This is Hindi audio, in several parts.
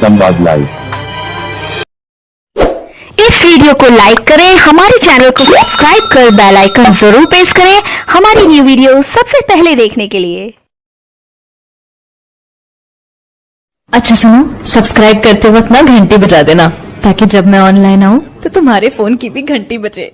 संवाद लाइव। इस वीडियो को लाइक करें, हमारे चैनल को सब्सक्राइब कर बेल आइकन जरूर प्रेस करें हमारी न्यू वीडियो सबसे पहले देखने के लिए। अच्छा सुनो, सब्सक्राइब करते वक्त ना घंटी बजा देना ताकि जब मैं ऑनलाइन आऊं तो तुम्हारे फोन की भी घंटी बजे।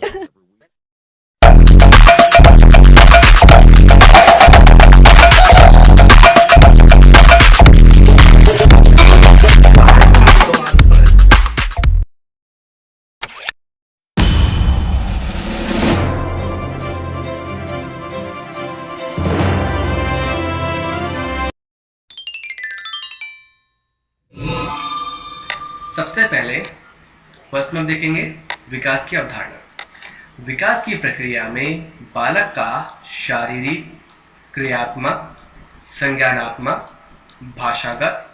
सबसे पहले फर्स्ट में देखेंगे विकास की अवधारणा। विकास की प्रक्रिया में बालक का शारीरिक, क्रियात्मक, संज्ञानात्मक, भाषागत,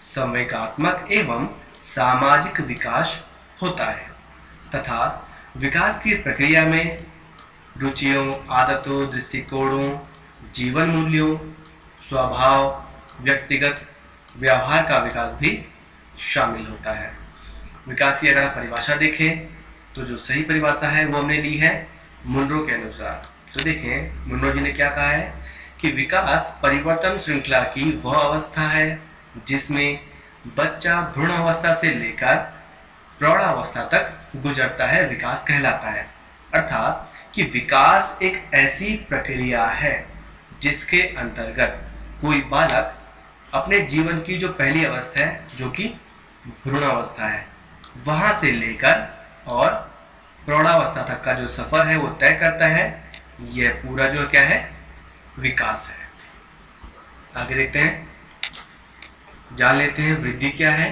संवेगात्मक एवं सामाजिक विकास होता है तथा विकास की प्रक्रिया में रुचियों, आदतों, दृष्टिकोणों, जीवन मूल्यों, स्वभाव, व्यक्तिगत व्यवहार का विकास भी शामिल होता है। विकास की अगर आप परिभाषा देखें तो जो सही परिभाषा है वो हमने ली है मुनरो के अनुसार। तो देखें मुनरो जी ने क्या कहा है कि विकास परिवर्तन श्रृंखला की वह अवस्था है जिसमें बच्चा भ्रूण अवस्था से लेकर प्रौढ़ावस्था तक गुजरता है, विकास कहलाता है। अर्थात कि विकास एक ऐसी प्रक्रिया है जिसके अंतर्गत कोई बालक अपने जीवन की जो पहली अवस्था है जो कि भ्रूणावस्था है वहां से लेकर और प्रौढ़ावस्था तक का जो सफर है वो तय करता है। यह पूरा जो क्या है विकास है। आगे देखते हैं, जान लेते हैं वृद्धि क्या है।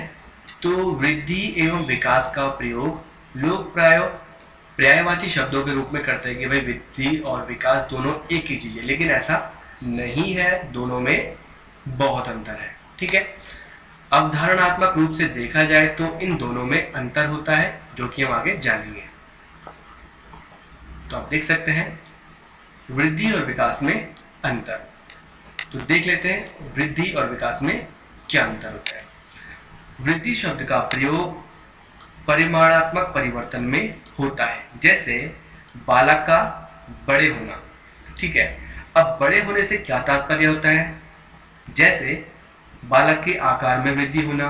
तो वृद्धि एवं विकास का प्रयोग लोग पर्यायवाची शब्दों के रूप में करते हैं कि भाई वृद्धि और विकास दोनों एक ही चीज है, लेकिन ऐसा नहीं है, दोनों में बहुत अंतर है। ठीक है, अवधारणात्मक रूप से देखा जाए तो इन दोनों में अंतर होता है जो कि हम आगे जानेंगे। तो आप देख सकते हैं वृद्धि और विकास में अंतर। तो देख लेते हैं वृद्धि और विकास में क्या अंतर होता है। वृद्धि शब्द का प्रयोग परिमाणात्मक परिवर्तन में होता है, जैसे बालक का बड़े होना। ठीक है, अब बड़े होने से क्या तात्पर्य होता है, जैसे बालक के आकार में वृद्धि होना,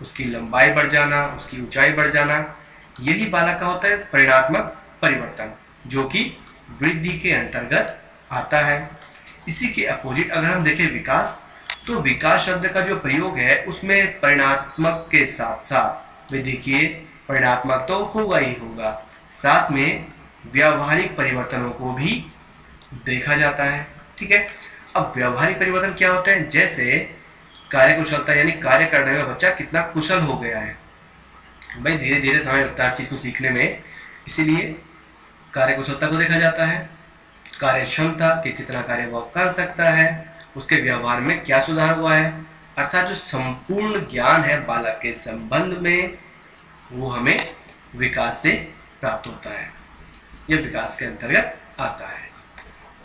उसकी लंबाई बढ़ जाना, उसकी ऊंचाई बढ़ जाना, यही बालक का होता है परिमाणात्मक परिवर्तन जो कि वृद्धि के अंतर्गत आता है। इसी के अपोजिट अगर हम देखें विकास, तो विकास शब्द का जो प्रयोग है उसमें परिमाणात्मक के साथ साथ वृद्धि के परिमाणात्मक तो होगा ही होगा, साथ में व्यावहारिक परिवर्तनों को भी देखा जाता है। ठीक है, अब व्यावहारिक परिवर्तन क्या होते हैं, जैसे कार्य कुशलता, यानी कार्य करने में बच्चा कितना कुशल हो गया है। भाई धीरे धीरे समय लगता है हर चीज को सीखने में, इसीलिए कार्य कुशलता को देखा जाता है। कार्य क्षमता कि कितना कार्य वो कर सकता है, उसके व्यवहार में क्या सुधार हुआ है, अर्थात जो संपूर्ण ज्ञान है बालक के संबंध में वो हमें विकास से प्राप्त होता है, यह विकास के अंतर्गत आता है।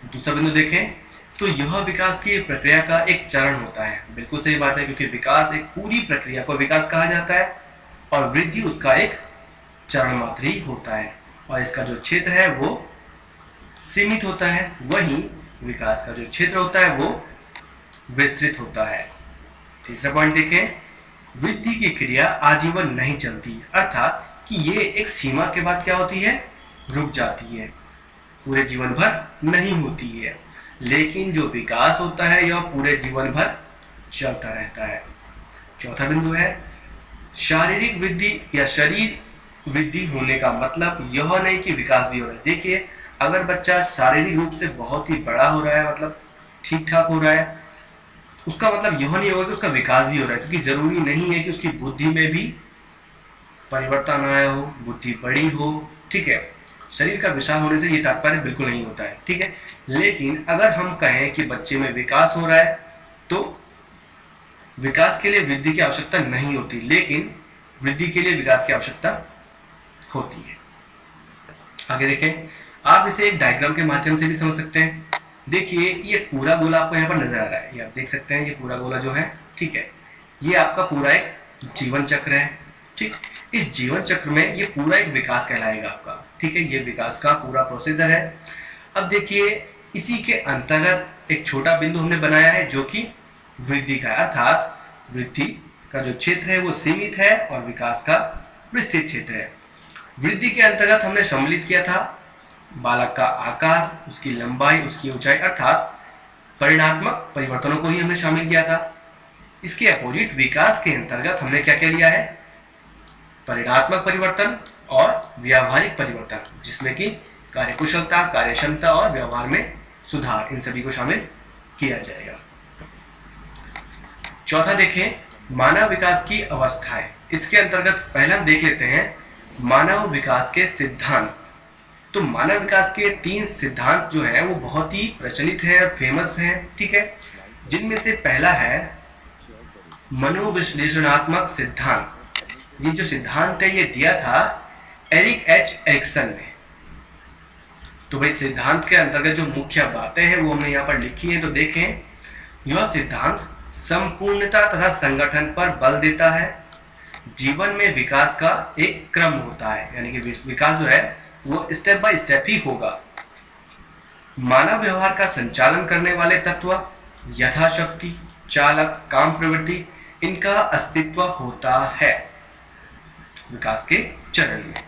दूसरा बिंदु देखें तो यह विकास की प्रक्रिया का एक चरण होता है। बिल्कुल सही बात है, क्योंकि विकास एक पूरी प्रक्रिया को विकास कहा जाता है और वृद्धि उसका एक चरण मात्र ही होता है और इसका जो क्षेत्र है वो सीमित होता है, वहीं विकास का जो क्षेत्र होता है वो विस्तृत होता है। तीसरा पॉइंट देखें, वृद्धि की क्रिया आजीवन नहीं चलती, अर्थात कि ये एक सीमा के बाद क्या होती है, रुक जाती है, पूरे जीवन भर नहीं होती है। लेकिन जो विकास होता है यह पूरे जीवन भर चलता रहता है। चौथा बिंदु है शारीरिक वृद्धि या शरीर वृद्धि होने का मतलब यह नहीं कि विकास भी हो रहा है। देखिए अगर बच्चा शारीरिक रूप से बहुत ही बड़ा हो रहा है, मतलब ठीक ठाक हो रहा है, उसका मतलब यह नहीं होगा कि उसका विकास भी हो रहा है, क्योंकि जरूरी नहीं है कि उसकी बुद्धि में भी परिवर्तन आया हो, बुद्धि बड़ी हो। ठीक है, शरीर का विशाल होने से ये तात्पर्य बिल्कुल नहीं होता है। ठीक है, लेकिन अगर हम कहें कि बच्चे में विकास हो रहा है तो विकास के लिए वृद्धि की आवश्यकता नहीं होती, लेकिन वृद्धि के लिए विकास की आवश्यकता होती है। आगे देखें, आप इसे एक डायग्राम के माध्यम से भी समझ सकते हैं। देखिए ये पूरा गोला आपको यहाँ पर नजर आ रहा है, ये आप देख सकते हैं, ये पूरा गोला जो है, ठीक है, ये आपका पूरा एक जीवन चक्र है। ठीक, इस जीवन चक्र में ये पूरा एक विकास कहलाएगा आपका। ठीक है, ये विकास का पूरा प्रोसीजर है। अब देखिए, इसी के अंतर्गत एक छोटा बिंदु हमने बनाया है जो कि वृद्धि का है, अर्थात वृद्धि का जो क्षेत्र है वो सीमित है और विकास का विस्तृत क्षेत्र है। वृद्धि के अंतर्गत हमने सम्मिलित किया था बालक का आकार, उसकी लंबाई, उसकी ऊंचाई, अर्थात परिणात्मक परिवर्तनों को ही हमने शामिल किया था। इसके अपोजिट विकास के अंतर्गत हमने क्या क्या लिया है, परिणात्मक परिवर्तन और व्यावहारिक परिवर्तन, जिसमें कि कार्यकुशलता, कार्यक्षमता और व्यवहार में सुधार, इन सभी को शामिल किया जाएगा। चौथा देखें, मानव विकास की अवस्थाएं। इसके अंतर्गत पहले हम देख लेते हैं मानव विकास के सिद्धांत। तो मानव विकास के 3 सिद्धांत जो है वो बहुत ही प्रचलित है, फेमस है। ठीक है, जिनमें से पहला है मनोविश्लेषणात्मक सिद्धांत। ये जो सिद्धांत है ये दिया था एरिक एच एरिक्सन ने। तो भाई सिद्धांत के अंतर्गत जो मुख्य बातें हैं वो हमने यहाँ पर लिखी है। तो देखें, यह सिद्धांत संपूर्णता तथा संगठन पर बल देता है। जीवन में विकास का एक क्रम होता है, यानी कि विकास जो है वो स्टेप बाय स्टेप ही होगा। मानव व्यवहार का संचालन करने वाले तत्व यथाशक्ति, चालक, काम प्रवृत्ति, इनका अस्तित्व होता है विकास के चरण में।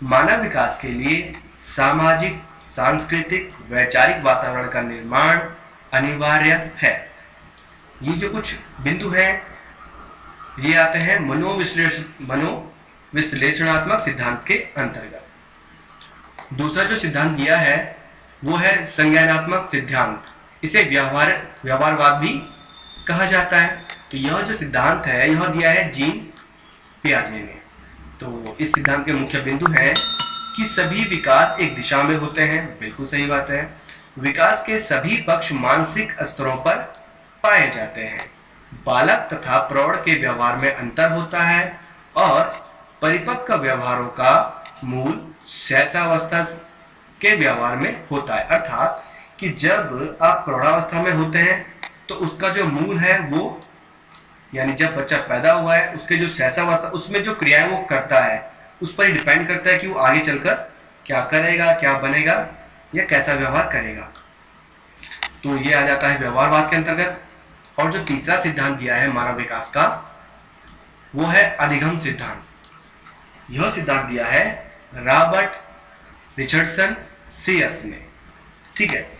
मानव विकास के लिए सामाजिक, सांस्कृतिक, वैचारिक वातावरण का निर्माण अनिवार्य है। ये जो कुछ बिंदु हैं ये आते हैं मनोविश्लेषणात्मक सिद्धांत के अंतर्गत। दूसरा जो सिद्धांत दिया है वो है संज्ञानात्मक सिद्धांत। इसे व्यवहारवाद भी कहा जाता है। तो यह जो सिद्धांत है यह दिया है जीन पियाजे ने। तो इस सिद्धांत के मुख्य बिंदु हैं कि सभी विकास एक दिशा में होते हैं। बिल्कुल सही बात है। विकास के सभी पक्ष मानसिक स्तरों पर पाए जाते हैं। बालक तथा प्रौढ़ के व्यवहार में अंतर होता है और परिपक्व व्यवहारों का मूल शैशवावस्था के व्यवहार में होता है। अर्थात कि जब आप प्रौढ़ावस्था में होते हैं तो उसका जो मूल है वो, यानी जब बच्चा पैदा हुआ है उसके जो शैशवावस्था, उसमें जो क्रियाएं वो करता है उस पर ही डिपेंड करता है कि वो आगे चलकर क्या करेगा, क्या बनेगा या कैसा व्यवहार करेगा। तो ये आ जाता है व्यवहारवाद के अंतर्गत। और जो तीसरा सिद्धांत दिया है मानव विकास का वो है अधिगम सिद्धांत। यह सिद्धांत दिया है रॉबर्ट रिचर्डसन सीयर्स ने। ठीक है,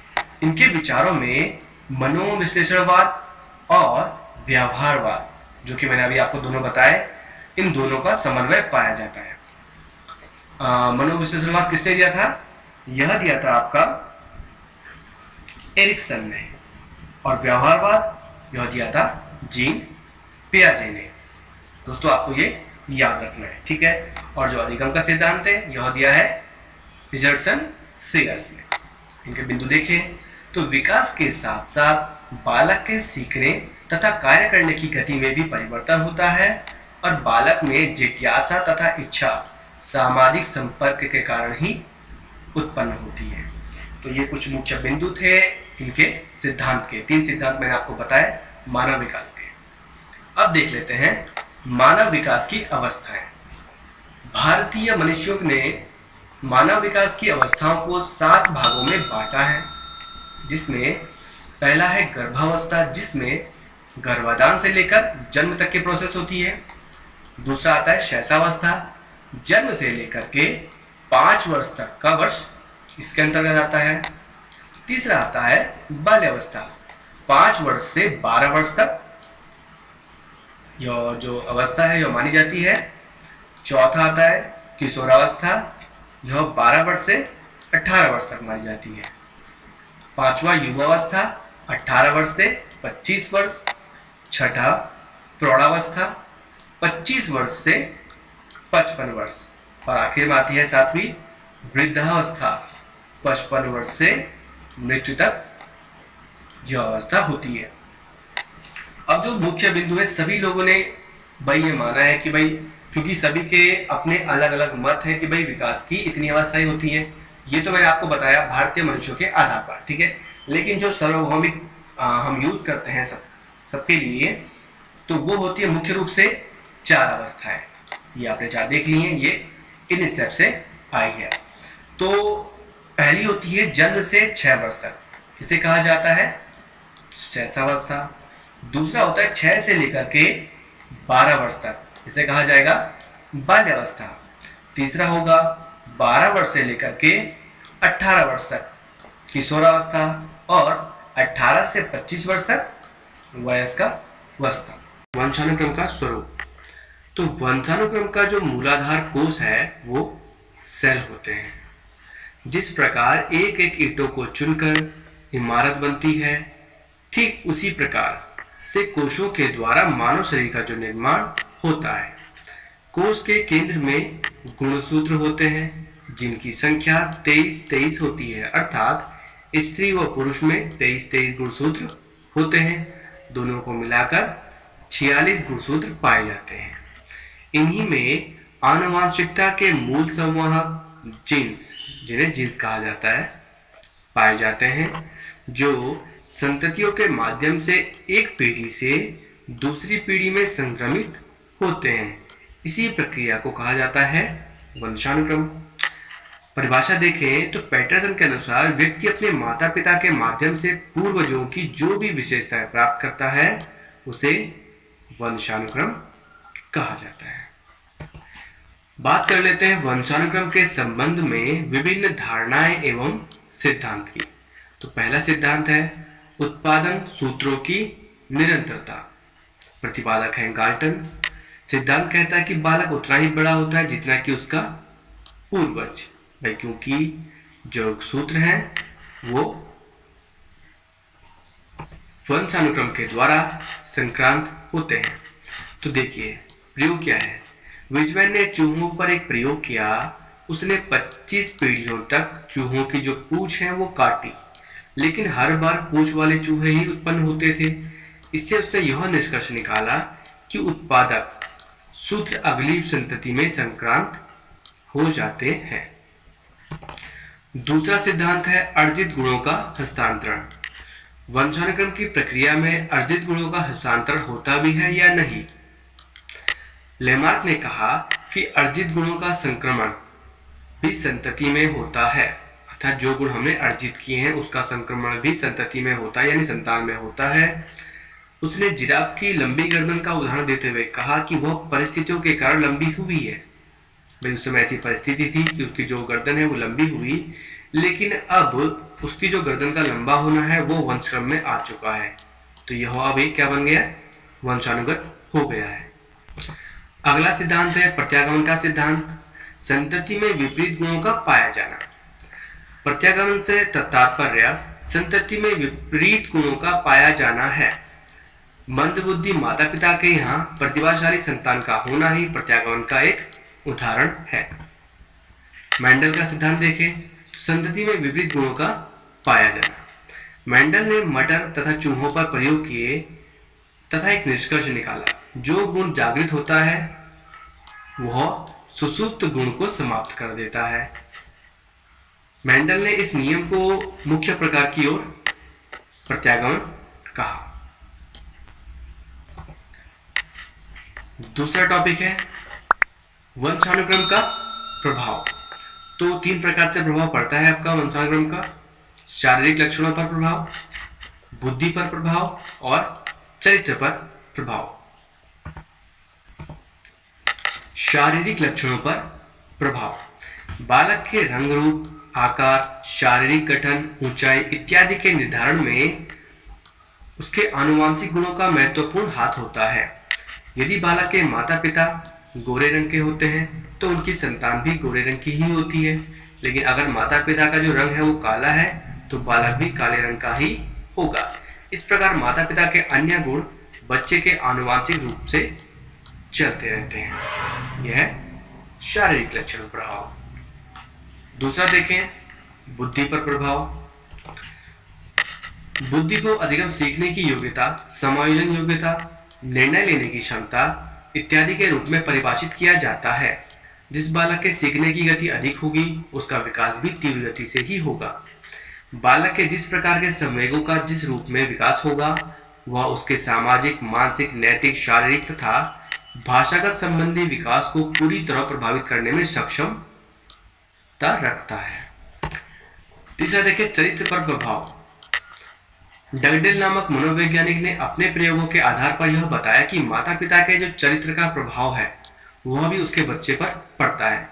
इनके विचारों में मनोविश्लेषणवाद और व्यवहारवाद, जो कि मैंने अभी आपको दोनों बताए, इन दोनों का समन्वय पाया जाता है। मनोविश्लेषणवाद किसने दिया था? यह दिया था आपका एरिक्सन ने। और व्यवहारवाद यह दिया था जीन पियाजे ने। दोस्तों आपको ये याद रखना है। ठीक है, और जो अधिगम का सिद्धांत है यह दिया है रिचर्डसन सीयर्स ने। इनके बिंदु देखें तो विकास के साथ साथ बालक के सीखने तथा कार्य करने की गति में भी परिवर्तन होता है और बालक में जिज्ञासा तथा इच्छा सामाजिक संपर्क के कारण ही उत्पन्न होती है। तो ये कुछ मुख्य बिंदु थे इनके सिद्धांत के। 3 सिद्धांत मैंने आपको बताए मानव विकास के। अब देख लेते हैं मानव विकास की अवस्थाएं। भारतीय मनुष्यों ने मानव विकास की अवस्थाओं को 7 भागों में बांटा है, जिसमें पहला है गर्भावस्था, जिसमें गर्भाधान से लेकर जन्म तक की प्रोसेस होती है। दूसरा आता है शैशवावस्था, जन्म से लेकर के 5 वर्ष तक का वर्ष इसके अंतर्गत आता है। तीसरा आता है बाल्यावस्था, 5 वर्ष से 12 वर्ष तक यह जो अवस्था है यह मानी जाती है। चौथा आता है किशोरावस्था, यह 12 वर्ष से 18 वर्ष तक मानी जाती है। पांचवा युवावस्था, 18 वर्ष से 25 वर्ष। छठा प्रौढ़ावस्था, 25 वर्ष से 55 वर्ष। और आखिर में आती है 7वीं वृद्धावस्था, 55 वर्ष से मृत्यु तक यह अवस्था होती है। अब जो मुख्य बिंदु है, सभी लोगों ने भाई ये माना है कि भाई, क्योंकि सभी के अपने अलग अलग मत है कि भाई विकास की इतनी अवस्थाएं होती हैं। ये तो मैंने आपको बताया भारतीय मनुष्यों के आधार पर, ठीक है। लेकिन जो सार्वभौमिक हम यूज करते हैं सबके लिए, तो वो होती है मुख्य रूप से 4 अवस्थाएं, ये आपने 4 देख ली हैं, ये इन स्टेप से आई है। तो पहली होती है जन्म से 6 वर्ष तक, इसे कहा जाता है शैशवावस्था। दूसरा होता है 6 से लेकर के 12 वर्ष तक, इसे कहा जाएगा बाल्यावस्था। तीसरा होगा 12 वर्ष से लेकर के 18 वर्ष तक किशोरावस्था, और 18 से 25 वर्ष तक वयस्कावस्था। वंशानुक्रम का स्वरूप, तो वंशानुक्रम का जो मूलाधार कोष है वो सेल होते हैं। जिस प्रकार एक एक ईंटों को चुनकर इमारत बनती है, ठीक उसी प्रकार से कोषों के द्वारा मानव शरीर का जो निर्माण होता है। कोष के केंद्र में गुणसूत्र होते हैं जिनकी संख्या 23-23 होती है, अर्थात स्त्री व पुरुष में 23-23 गुणसूत्र होते हैं। दोनों को मिलाकर 46 गुणसूत्र पाए जाते हैं। इन्हीं में आनुवांशिकता के मूल संवाहक जीन्स, जिन्हें जीन्स कहा जाता है, पाए जाते हैं, जो संततियों के माध्यम से एक पीढ़ी से दूसरी पीढ़ी में संक्रमित होते हैं। इसी प्रक्रिया को कहा जाता है वंशानुक्रम। परिभाषा देखें तो पैटरसन के अनुसार व्यक्ति अपने माता पिता के माध्यम से पूर्वजों की जो भी विशेषताएं प्राप्त करता है उसे वंशानुक्रम कहा जाता है। बात कर लेते हैं वंशानुक्रम के संबंध में विभिन्न धारणाएं एवं सिद्धांत की। तो पहला सिद्धांत है उत्पादन सूत्रों की निरंतरता। प्रतिपादक है गाल्टन। सिद्धांत कहता है कि बालक उतना ही बड़ा होता है जितना कि उसका पूर्वज, भाई क्योंकि जो सूत्र हैं वो वंशानुक्रम के द्वारा संक्रांत होते हैं। तो देखिए प्रयोग क्या है। विजमैन ने चूहों पर एक प्रयोग किया। उसने 25 पीढ़ियों तक चूहों की जो पूंछ है वो काटी, लेकिन हर बार पूंछ वाले चूहे ही उत्पन्न होते थे। इससे उसने यह निष्कर्ष निकाला कि उत्पादक सूत्र अगली संतति में संक्रांत हो जाते हैं। दूसरा सिद्धांत है अर्जित गुणों का हस्तांतरण। वंशानुक्रम की प्रक्रिया में अर्जित गुणों का हस्तांतरण होता भी है या नहीं। लेमार्क ने कहा कि अर्जित गुणों का संक्रमण भी संतति में होता है, अर्थात जो गुण हमने अर्जित किए हैं उसका संक्रमण भी संतति में होता है, यानी संतान में होता है। उसने जिराफ की लंबी गर्दन का उदाहरण देते हुए कहा कि वह परिस्थितियों के कारण लंबी हुई है। भाई उस समय ऐसी परिस्थिति थी कि उसकी जो गर्दन है वो लंबी हुई, लेकिन अब उसकी जो गर्दन का लंबा होना है वो वंशक्रम में आ चुका है। तो यह अब एक क्या बन गया, वंशानुगत हो गया है। अगला सिद्धांत है प्रत्यागमन का सिद्धांत। संतति में विपरीत गुणों का पाया जाना। प्रत्यागमन से तात्पर्य संतति में विपरीत गुणों का पाया जाना है। मंदबुद्धि माता पिता के यहाँ प्रतिभाशाली संतान का होना ही प्रत्यागमन का एक उदाहरण है। मेंडल का सिद्धांत देखें तो संतति में विपरीत गुणों का पाया जाना। मेंडल ने मटर तथा चूहों पर प्रयोग किए तथा एक निष्कर्ष निकाला, जो गुण जागृत होता है वह सुसुप्त गुण को समाप्त कर देता है। मेंडल ने इस नियम को मुख्य प्रकार की ओर प्रत्यागमन कहा। दूसरा टॉपिक है वंशानुक्रम का प्रभाव। तो 3 प्रकार से प्रभाव पड़ता है आपका वंशानुक्रम का। शारीरिक लक्षणों पर प्रभाव, बुद्धि पर प्रभाव और चरित्र पर प्रभाव। शारीरिक लक्षणों पर प्रभाव। बालक के रंग रूप, आकार, शारीरिक गठन, ऊंचाई इत्यादि के निर्धारण में उसके आनुवांशिक गुणों का महत्वपूर्ण हाथ होता है। यदि बालक के माता पिता गोरे रंग के होते हैं तो उनकी संतान भी गोरे रंग की ही होती है, लेकिन अगर माता पिता का जो रंग है वो काला है तो बालक भी काले रंग का ही होगा। इस प्रकार माता पिता के अन्य गुण बच्चे के आनुवांशिक रूप से चलते रहते हैं। यह शारीरिक लक्षण प्रभाव। दूसरा देखें बुद्धि पर प्रभाव। बुद्धि को अधिगम सीखने की योग्यता, समायोजन योग्यता, निर्णय लेने की क्षमता इत्यादि के रूप में परिभाषित किया जाता है। जिस बालक के सीखने की गति अधिक होगी उसका विकास भी तीव्र गति से ही होगा। बालक के जिस प्रकार के संवेगों का जिस रूप में विकास होगा वह उसके सामाजिक, मानसिक, नैतिक, शारीरिक तथा भाषागत संबंधी विकास को पूरी तरह प्रभावित करने में सक्षमता रखता है। तीसरा देखिए, चरित्र पर प्रभाव। डगडेल नामक मनोवैज्ञानिक ने अपने प्रयोगों के आधार पर यह बताया कि माता पिता के जो चरित्र का प्रभाव है वह भी उसके बच्चे पर पड़ता है।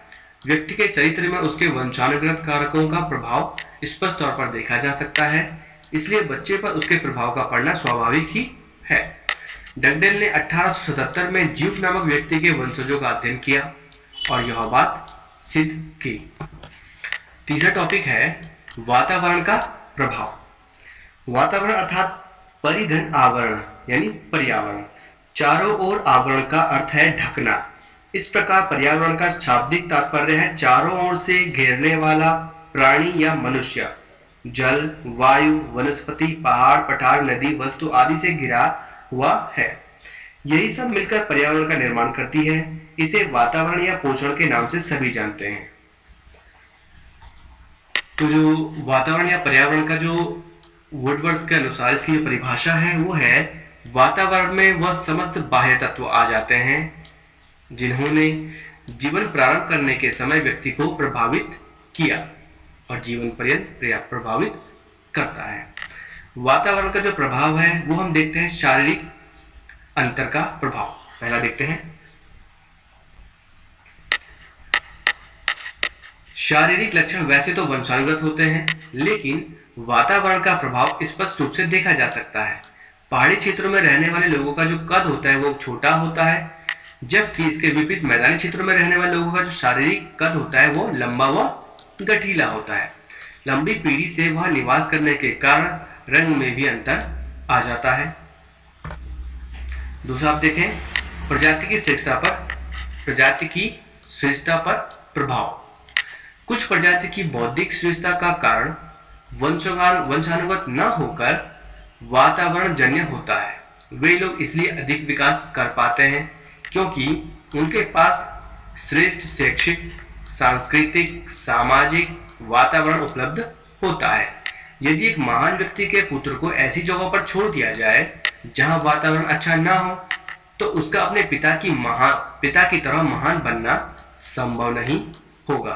व्यक्ति के चरित्र में उसके वंशानुगत कारकों का प्रभाव स्पष्ट तौर पर देखा जा सकता है, इसलिए बच्चे पर उसके प्रभाव का पड़ना स्वाभाविक ही है। डगडेल ने 1877 में ज्यूक नामक व्यक्ति के वंशजों का अध्ययन किया और यह बात सिद्ध की। तीसरा टॉपिक है वातावरण का प्रभाव। वातावरण अर्थात परिधन आवरण यानी पर्यावरण। चारों ओर आवरण का अर्थ है ढकना। इस प्रकार पर्यावरण का शाब्दिक तात्पर्य है चारों ओर से घेरने वाला प्राणी या मनुष्य, जल, वायु, वनस्पति, पहाड़, पठार, नदी, वस्तु आदि से घिरा हुआ है। यही सब मिलकर पर्यावरण का निर्माण करती है। इसे वातावरण या पोषण के नाम से सभी जानते हैं। तो जो वातावरण या पर्यावरण का जो वुडवर्ड के अनुसार इसकी जो परिभाषा है वो है, वातावरण में वह समस्त बाह्य तत्व आ जाते हैं जिन्होंने जीवन प्रारंभ करने के समय व्यक्ति को प्रभावित किया और जीवन पर्यंत प्रभावित करता है। वातावरण का जो प्रभाव है वो हम देखते हैं शारीरिक अंतर का प्रभाव। पहला देखते हैं शारीरिक लक्षण। वैसे तो वंशानुगत होते हैं, लेकिन वातावरण का प्रभाव स्पष्ट रूप से देखा जा सकता है। पहाड़ी क्षेत्रों में रहने वाले लोगों का जो कद होता है वो छोटा होता है, जबकि इसके विपरीत मैदानी क्षेत्रों में रहने वाले लोगों का जो शारीरिक कद होता है वो लंबा व गठीला होता है। लंबी पीढ़ी से वह निवास करने के कारण रंग में भी अंतर आ जाता है। दूसरा आप देखें प्रजाति की श्रेष्ठता पर प्रभाव। कुछ प्रजाति की बौद्धिक श्रेष्ठता का कारण वंशानुगत न होकर वातावरण जन्य होता है। वे लोग इसलिए अधिक विकास कर पाते हैं क्योंकि उनके पास श्रेष्ठ शैक्षिक, सांस्कृतिक, सामाजिक वातावरण उपलब्ध होता है। यदि एक महान व्यक्ति के पुत्र को ऐसी जगह पर छोड़ दिया जाए जहां वातावरण अच्छा ना हो, तो उसका अपने पिता की तरह महान बनना संभव नहीं होगा।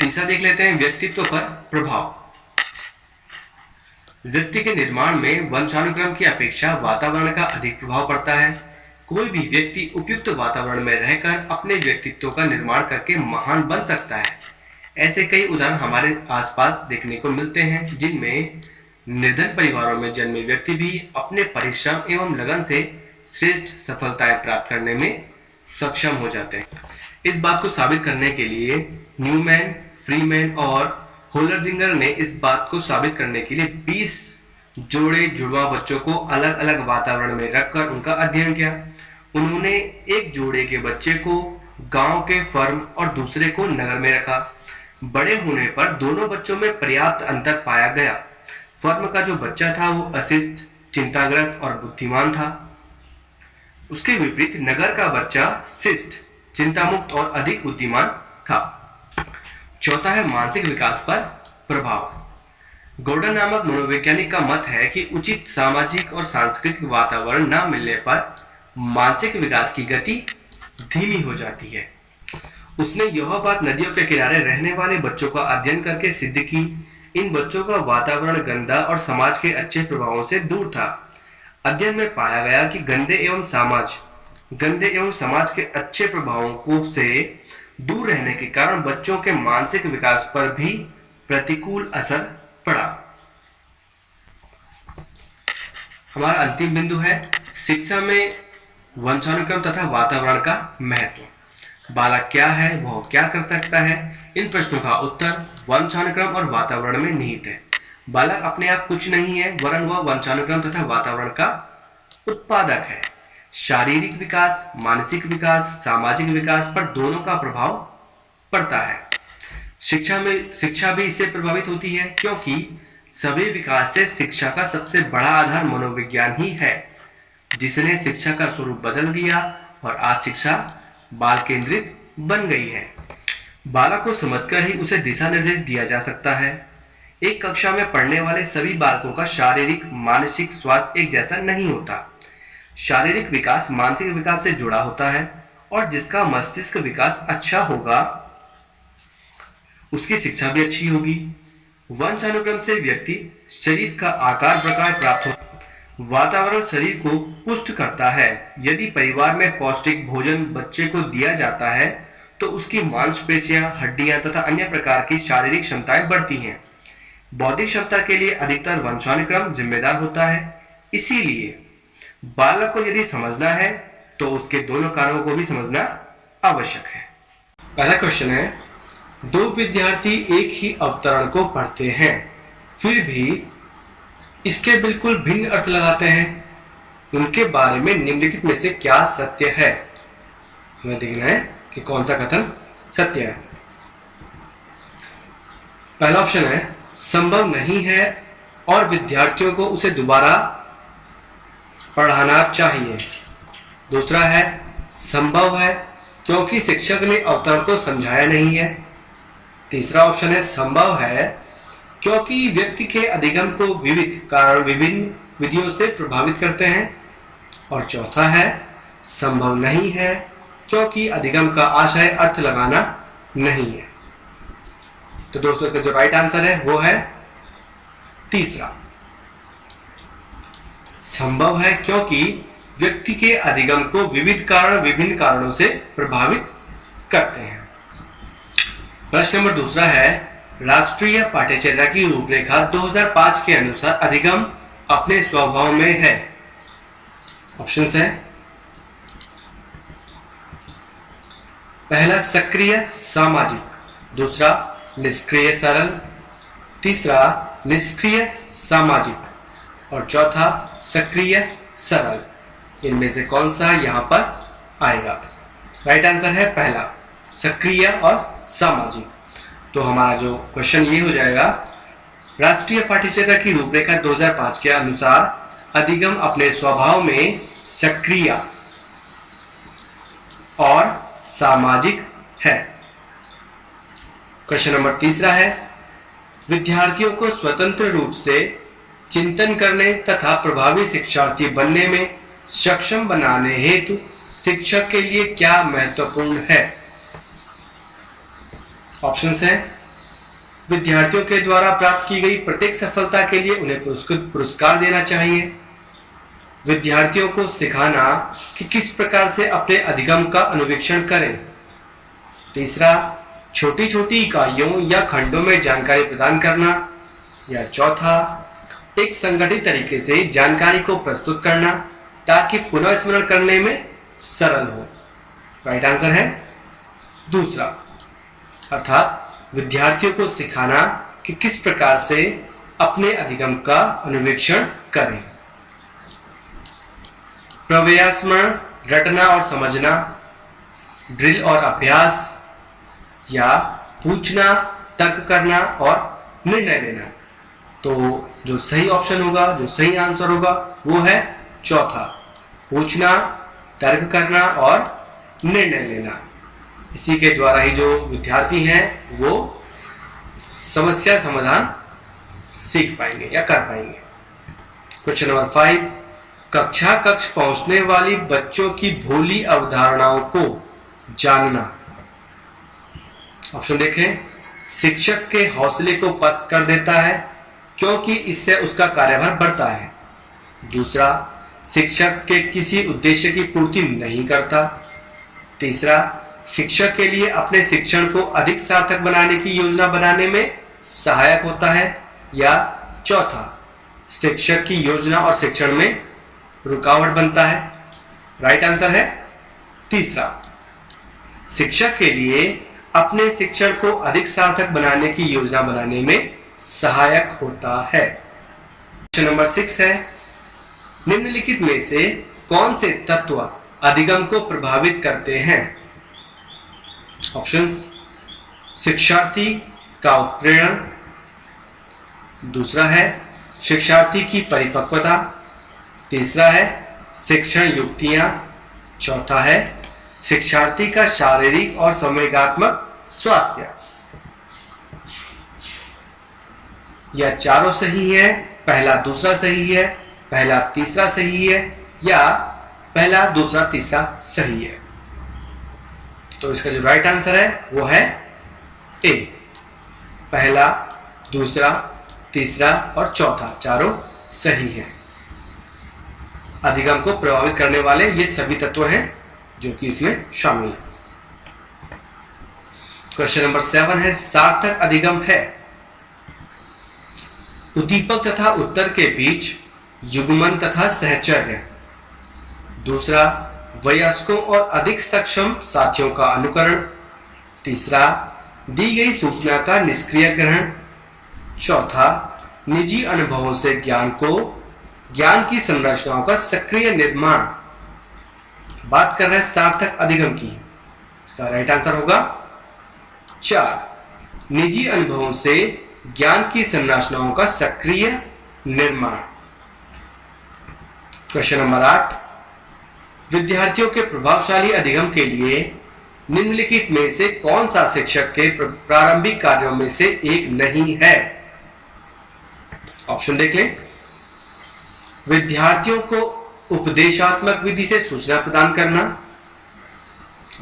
तीसरा देख लेते हैं व्यक्तित्व पर प्रभाव। व्यक्ति के निर्माण में वंशानुक्रम की अपेक्षा वातावरण का अधिक प्रभाव पड़ता है। कोई भी व्यक्ति उपयुक्त वातावरण में रहकर अपने व्यक्तित्व का निर्माण करके महान बन सकता है। ऐसे कई उदाहरण हमारे आसपास देखने को मिलते हैं, जिनमें निर्धन परिवारों में जन्मे व्यक्ति भी अपने परिश्रम एवं लगन से श्रेष्ठ सफलताएं प्राप्त करने में सक्षम हो जाते हैं। इस बात को साबित करने के लिए न्यूमैन, फ्रीमैन और होलरजिंगर ने इस बात को साबित करने के लिए 20 जोड़े जुड़वा बच्चों को अलग अलग वातावरण में रखकर उनका अध्ययन किया। उन्होंने एक जोड़े के बच्चे को गांव के फर्म और दूसरे को नगर में रखा। बड़े होने पर दोनों बच्चों में पर्याप्त अंतर पाया गया। फर्म का जो बच्चा था वो अशिष्ट, चिंताग्रस्त और बुद्धिमान था। उसके विपरीत नगर का बच्चा शिष्ट, चिंतामुक्त और अधिक बुद्धिमान था। चौथा है मानसिक विकास पर प्रभाव। गॉर्डन नामक मनोवैज्ञानिक का मत है कि उचित सामाजिक और सांस्कृतिक वातावरण न मिलने पर मानसिक विकास की गति धीमी हो जाती है। उसने यह बात नदियों के किनारे रहने वाले बच्चों का अध्ययन करके सिद्ध की। इन बच्चों का वातावरण गंदा और समाज के अच्छे प्रभावों से दूर था। अध्ययन में पाया गया कि गंदे एवं समाज के अच्छे प्रभावों को से दूर रहने के कारण बच्चों के मानसिक विकास पर भी प्रतिकूल असर पड़ा। हमारा अंतिम बिंदु है शिक्षा में वंशानुक्रम तथा वातावरण का महत्व। बालक क्या है, वह क्या कर सकता है? इन प्रश्नों का उत्तर वंशानुक्रम और वातावरण में निहित है। बालक अपने आप कुछ नहीं है, वरन वह वंशानुक्रम तथा वातावरण का उत्पादक है। शारीरिक विकास, मानसिक विकास, सामाजिक विकास पर दोनों का प्रभाव पड़ता है। शिक्षा भी इससे प्रभावित होती है, क्योंकि सभी विकास से शिक्षा का सबसे बड़ा आधार मनोविज्ञान ही है, जिसने शिक्षा का स्वरूप बदल दिया और आज शिक्षा बाल केंद्रित बन गई है। बालक को समझकर ही उसे दिशा निर्देश दिया जा सकता है। एक कक्षा में पढ़ने वाले सभी बालकों का शारीरिक मानसिक स्वास्थ्य एक जैसा नहीं होता। शारीरिक विकास मानसिक विकास से जुड़ा होता है और जिसका मस्तिष्क विकास अच्छा होगा उसकी शिक्षा भी अच्छी होगी। वंशानुक्रम से व्यक्ति शरीर का आकार प्रकार प्राप्त हो। वातावरण शरीर को पुष्ट करता है। यदि परिवार में पौष्टिक भोजन बच्चे को दिया जाता है तो उसकी मांसपेशियां, हड्डियां तथा अन्य प्रकार की शारीरिक क्षमताएं बढ़ती हैं। बौद्धिक क्षमता के लिए अधिकतर वंशानुक्रम जिम्मेदार होता है। इसीलिए बालक को यदि समझना है तो उसके दोनों कारकों को भी समझना आवश्यक है। पहला क्वेश्चन है, दो विद्यार्थी एक ही अवतरण को पढ़ते हैं फिर भी इसके बिल्कुल भिन्न अर्थ लगाते हैं। उनके बारे में निम्नलिखित में से क्या सत्य है? हमें देखना है कि कौन सा कथन सत्य है। पहला ऑप्शन है संभव नहीं है और विद्यार्थियों को उसे दोबारा पढ़ाना चाहिए। दूसरा है संभव है क्योंकि शिक्षक ने अवतरण को समझाया नहीं है। तीसरा ऑप्शन है संभव है क्योंकि व्यक्ति के अधिगम को विविध कारण विभिन्न विधियों से प्रभावित करते हैं। और चौथा है संभव नहीं है क्योंकि अधिगम का आशय अर्थ लगाना नहीं है। तो दोस्तों इसका जो राइट आंसर है वो है तीसरा, संभव है क्योंकि व्यक्ति के अधिगम को विविध कारण विभिन्न कारणों से प्रभावित करते हैं। प्रश्न नंबर दूसरा है, राष्ट्रीय पाठ्यचर्या की रूपरेखा 2005 के अनुसार अधिगम अपने स्वभाव में है। ऑप्शंस है, पहला सक्रिय सामाजिक, दूसरा निष्क्रिय सरल, तीसरा निष्क्रिय सामाजिक और चौथा सक्रिय सरल। इनमें से कौन सा यहां पर आएगा? राइट आंसर है पहला, सक्रिय और सामाजिक। तो हमारा जो क्वेश्चन ये हो जाएगा, राष्ट्रीय पाठ्यचर्या की रूपरेखा 2005 के अनुसार अधिगम अपने स्वभाव में सक्रिय और सामाजिक है। क्वेश्चन नंबर तीसरा है, विद्यार्थियों को स्वतंत्र रूप से चिंतन करने तथा प्रभावी शिक्षार्थी बनने में सक्षम बनाने हेतु शिक्षक के लिए क्या महत्वपूर्ण है? ऑप्शंस हैं, विद्यार्थियों के द्वारा प्राप्त की गई प्रत्येक सफलता के लिए उन्हें पुरस्कार देना चाहिए। विद्यार्थियों को सिखाना कि किस प्रकार से अपने अधिगम का अनुवीक्षण करें। तीसरा, छोटी छोटी इकाइयों या खंडों में जानकारी प्रदान करना। या चौथा, एक संगठित तरीके से जानकारी को प्रस्तुत करना ताकि पुनः स्मरण करने में सरल हो। राइट आंसर है दूसरा, अर्थात विद्यार्थियों को सिखाना कि किस प्रकार से अपने अधिगम का अनुवीक्षण करें। प्रव्यास्मरण, रटना और समझना, ड्रिल और अभ्यास, या पूछना, तर्क करना और निर्णय लेना। तो जो सही ऑप्शन होगा, जो सही आंसर होगा वो है चौथा, पूछना, तर्क करना और निर्णय लेना। इसी के द्वारा ही जो विद्यार्थी हैं वो समस्या समाधान सीख पाएंगे या कर पाएंगे। क्वेश्चन नंबर 5, कक्षा कक्ष पहुंचने वाली बच्चों की भोली अवधारणाओं को जानना। ऑप्शन देखें, शिक्षक के हौसले को पस्त कर देता है क्योंकि इससे उसका कार्यभार बढ़ता है। दूसरा, शिक्षक के किसी उद्देश्य की पूर्ति नहीं करता। तीसरा, शिक्षक के लिए अपने शिक्षण को अधिक सार्थक बनाने की योजना बनाने में सहायक होता है। या चौथा, शिक्षक की योजना और शिक्षण में रुकावट बनता है। राइट आंसर है तीसरा, शिक्षक के लिए अपने शिक्षण को अधिक सार्थक बनाने की योजना बनाने में सहायक होता है। क्वेश्चन नंबर 6 है, निम्नलिखित में से कौन से तत्व अधिगम को प्रभावित करते हैं? ऑप्शंस, शिक्षार्थी का उत्प्रेरण, दूसरा है शिक्षार्थी की परिपक्वता, तीसरा है शिक्षण युक्तियां, चौथा है शिक्षार्थी का शारीरिक और संवेगात्मक स्वास्थ्य। यह चारों सही है, पहला दूसरा सही है, पहला तीसरा सही है, या पहला, दूसरा, तीसरा सही है। तो इसका जो राइट आंसर है वो है ए। पहला, दूसरा, तीसरा और चौथा चारों सही है। अधिगम को प्रभावित करने वाले ये सभी तत्व हैं जो कि इसमें शामिल है। क्वेश्चन नंबर 7 है, सार्थक अधिगम है उद्दीपक तथा उत्तर के बीच युग्मन तथा सहचर्य। दूसरा, वयस्कों और अधिक सक्षम साथियों का अनुकरण। तीसरा, दी गई सूचना का निष्क्रिय ग्रहण। चौथा, निजी अनुभवों से ज्ञान की संरचनाओं का सक्रिय निर्माण। बात कर रहे हैं सार्थक अधिगम की। इसका राइट आंसर होगा 4, निजी अनुभवों से ज्ञान की संरचनाओं का सक्रिय निर्माण। क्वेश्चन नंबर 8, विद्यार्थियों के प्रभावशाली अधिगम के लिए निम्नलिखित में से कौन सा शिक्षक के प्रारंभिक कार्यों में से एक नहीं है? ऑप्शन देख लें। विद्यार्थियों को उपदेशात्मक विधि से सूचना प्रदान करना।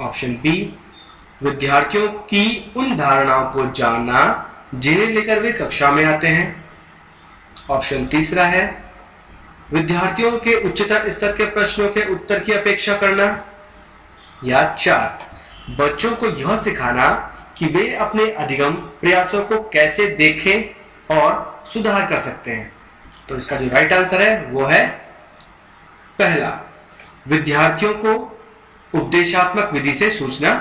ऑप्शन बी, विद्यार्थियों की उन धारणाओं को जानना जिन्हें लेकर वे कक्षा में आते हैं। ऑप्शन तीसरा है, विद्यार्थियों के उच्चतर स्तर के प्रश्नों के उत्तर की अपेक्षा करना। या 4, बच्चों को यह सिखाना कि वे अपने अधिगम प्रयासों को कैसे देखें और सुधार कर सकते हैं। तो इसका जो राइट आंसर है वो है पहला, विद्यार्थियों को उपदेशात्मक विधि से सूचना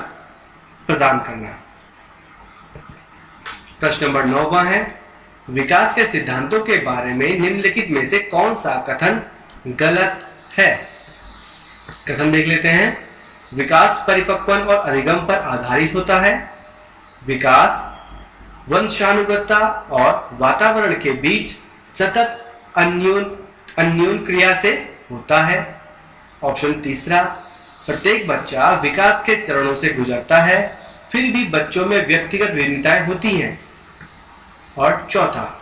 प्रदान करना। प्रश्न नंबर 9 है, विकास के सिद्धांतों के बारे में निम्नलिखित में से कौन सा कथन गलत है? कथन देख लेते हैं। विकास परिपक्वन और अधिगम पर आधारित होता है। विकास वंशानुगतता और वातावरण के बीच सतत अन्योन क्रिया से होता है। ऑप्शन तीसरा, प्रत्येक बच्चा विकास के चरणों से गुजरता है, फिर भी बच्चों में व्यक्तिगत भिन्नताएं होती हैं। और चौथा,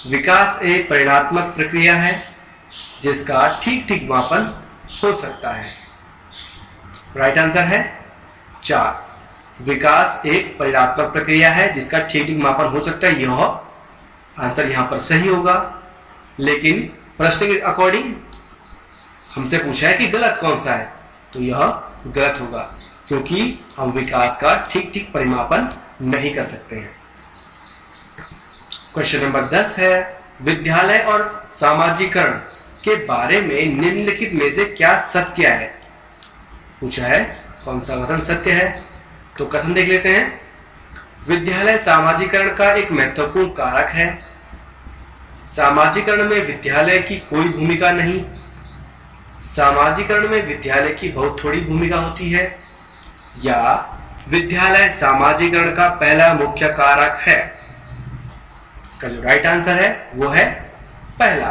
विकास एक परिणात्मक प्रक्रिया है जिसका ठीक ठीक मापन हो सकता है। राइट आंसर है 4, विकास एक परिणात्मक प्रक्रिया है जिसका ठीक ठीक मापन हो सकता है। यह आंसर यहां पर सही होगा, लेकिन प्रश्न के अकॉर्डिंग हमसे पूछा है कि गलत कौन सा है, तो यह गलत होगा क्योंकि हम विकास का ठीक ठीक परिमापन नहीं कर सकते हैं। क्वेश्चन नंबर 10 है, विद्यालय और सामाजिकरण के बारे में निम्नलिखित में से क्या सत्य है? पूछा है कौन सा कथन सत्य है, तो कथन देख लेते हैं। विद्यालय सामाजिकरण का एक महत्वपूर्ण कारक है। सामाजिकरण में विद्यालय की कोई भूमिका नहीं। सामाजिकरण में विद्यालय की बहुत थोड़ी भूमिका होती है। या विद्यालय सामाजिकरण का पहला मुख्य कारक है। इसका जो राइट आंसर है वो है पहला,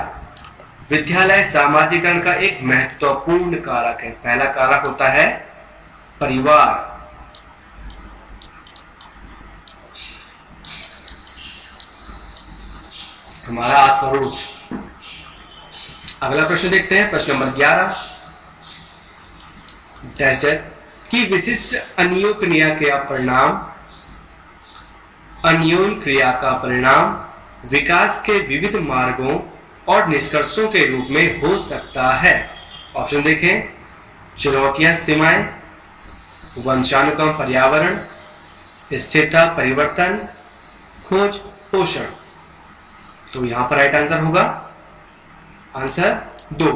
विद्यालय सामाजिकरण का एक महत्वपूर्ण कारक है। पहला कारक होता है परिवार। हमारा आस पड़ोस। अगला प्रश्न देखते हैं, प्रश्न नंबर 11, डैश डैश की विशिष्ट अन्योन क्रिया का परिणाम विकास के विविध मार्गों और निष्कर्षों के रूप में हो सकता है। ऑप्शन देखें। चुनौतियां सीमाएं, वंशानुक्रम पर्यावरण, स्थिरता परिवर्तन, खोज पोषण। तो यहां पर राइट आंसर होगा आंसर 2,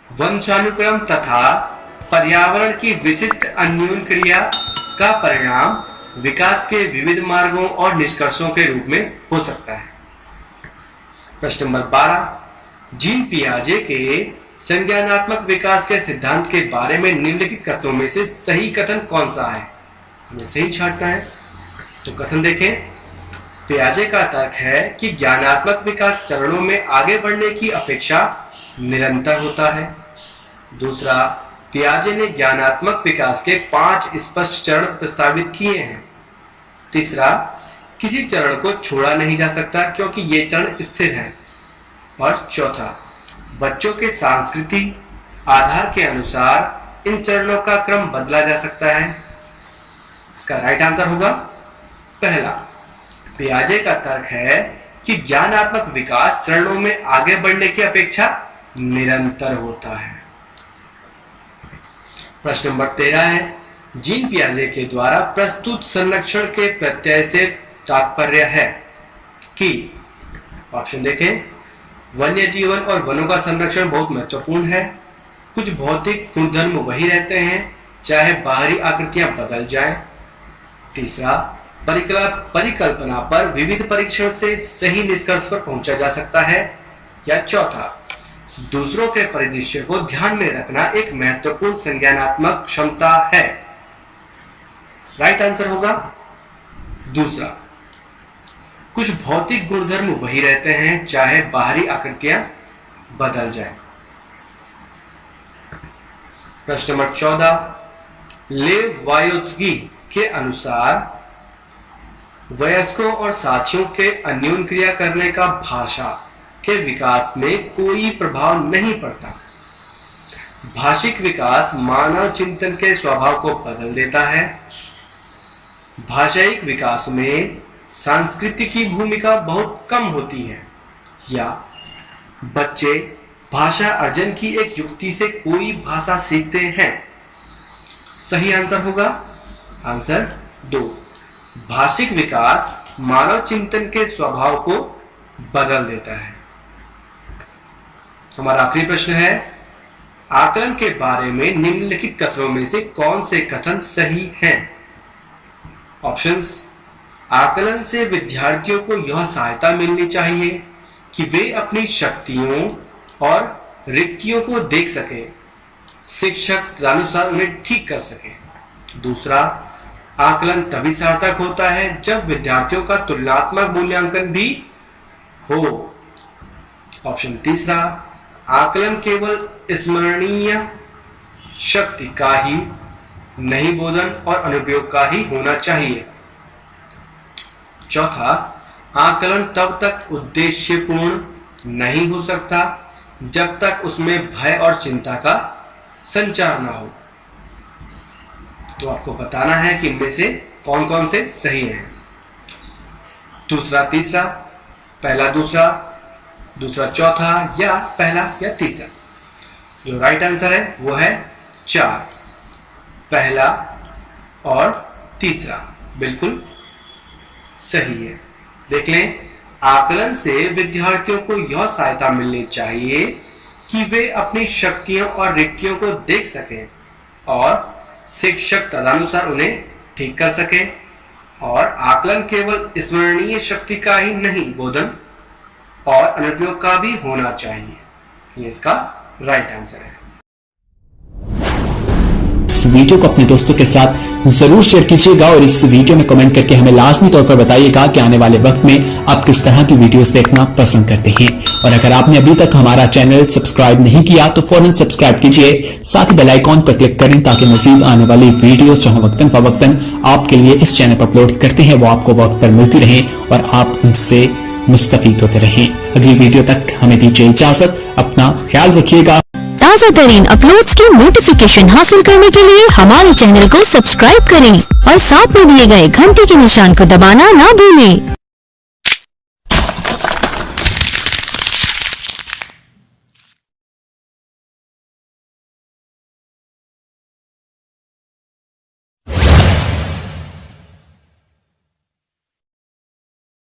वंशानुक्रम तथा पर्यावरण की विशिष्ट अन्योन क्रिया का परिणाम विकास के विविध मार्गों और निष्कर्षों के रूप में हो सकता है। प्रश्न नंबर 12, जीन पियाजे के संज्ञानात्मक विकास के सिद्धांत के बारे में निम्नलिखित कथनों में से सही कथन कौन सा है? हमें सही छांटना है। तो कथन देखें। पियाजे का तर्क है कि ज्ञानात्मक विकास चरणों में आगे बढ़ने की अपेक्षा निरंतर होता है। दूसरा, पियाजे ने ज्ञानात्मक विकास के 5 स्पष्ट चरण प्रस्तावित किए हैं। तीसरा, किसी चरण को छोड़ा नहीं जा सकता क्योंकि ये चरण स्थिर हैं। और चौथा, बच्चों के सांस्कृतिक, आधार के अनुसार इन चरणों का क्रम बदला जा सकता है? इसका राइट आंसर होगा पहला। पियाजे का तर्क है कि ज्ञानात्मक विकास चरणों में आगे बढ़ने की अपेक्षा निरंतर होता है। प्रश्न नंबर 13 है, जीन पियाजे के द्वारा प्रस्तुत संरक्षण के प्रत्यय से तात्पर्य है कि, ऑप्शन देखें, वन्य जीवन और वनों का संरक्षण बहुत महत्वपूर्ण है, कुछ भौतिक गुणधर्म वही रहते हैं चाहे बाहरी आकृतियां बदल जाएं। तीसरा, परिकल्पना पर विविध परीक्षण से सही निष्कर्ष पर पहुंचा जा सकता है। या चौथा, दूसरों के परिदृश्य को ध्यान में रखना एक महत्वपूर्ण संज्ञानात्मक क्षमता है। राइट आंसर होगा दूसरा, कुछ भौतिक गुणधर्म वही रहते हैं चाहे बाहरी आकृतियां बदल जाएं। प्रश्न नंबर 14, लेव वायोत्स्की के अनुसार वयस्कों और साथियों के अन्योन क्रिया करने का भाषा के विकास में कोई प्रभाव नहीं पड़ता। भाषिक विकास मानव चिंतन के स्वभाव को बदल देता है। भाषायिक विकास में संस्कृति की भूमिका बहुत कम होती है। या बच्चे भाषा अर्जन की एक युक्ति से कोई भाषा सीखते हैं। सही आंसर होगा आंसर 2। भाषिक विकास मानव चिंतन के स्वभाव को बदल देता है। हमारा आखिरी प्रश्न है, आकलन के बारे में निम्नलिखित कथनों में से कौन से कथन सही हैं? ऑप्शंस, आकलन से विद्यार्थियों को यह सहायता मिलनी चाहिए कि वे अपनी शक्तियों और रिक्तियों को देख सके, शिक्षक तदनुसार उन्हें ठीक कर सके। दूसरा, आकलन तभी सार्थक होता है जब विद्यार्थियों का तुलनात्मक मूल्यांकन भी हो। ऑप्शन तीसरा, आकलन केवल स्मरणीय शक्ति का ही नहीं, बोधन और अनुप्रयोग का ही होना चाहिए। चौथा, आकलन तब तक उद्देश्यपूर्ण नहीं हो सकता जब तक उसमें भय और चिंता का संचार ना हो। तो आपको बताना है कि इनमें से कौन कौन से सही हैं। दूसरा तीसरा, पहला दूसरा, दूसरा चौथा, या पहला या तीसरा। जो राइट आंसर है वो है 4, पहला और तीसरा बिल्कुल सही है। देख लें, आकलन से विद्यार्थियों को यह सहायता मिलनी चाहिए कि वे अपनी शक्तियों और रिक्तियों को देख सकें और शिक्षक तदनुसार उन्हें ठीक कर सके। और आकलन केवल स्मरणीय शक्ति का ही नहीं, बोधन और अनुप्रयोग का भी होना चाहिए। ये इसका राइट आंसर है। इस वीडियो को अपने दोस्तों के साथ जरूर शेयर कीजिएगा और इस वीडियो में कमेंट करके हमें लाजमी तौर पर बताइएगा कि आने वाले वक्त में आप किस तरह की वीडियोस देखना पसंद करते हैं। और अगर आपने अभी तक हमारा चैनल सब्सक्राइब नहीं किया तो फौरन सब्सक्राइब कीजिए, साथ ही बेल आइकॉन पर क्लिक करें ताकि मजीद आने वाली वीडियो जो वक्तन फवक्तन आपके लिए इस चैनल पर अपलोड करते हैं वो आपको वक्त पर मिलती रहे और आप उनसे मुस्तफीद होते रहें। अगली वीडियो तक हमें दीजिए इजाजत, अपना ख्याल रखिएगा। ताज़ा तरीन अपलोड्स की नोटिफिकेशन हासिल करने के लिए हमारे चैनल को सब्सक्राइब करें और साथ में दिए गए घंटी के निशान को दबाना ना भूलें।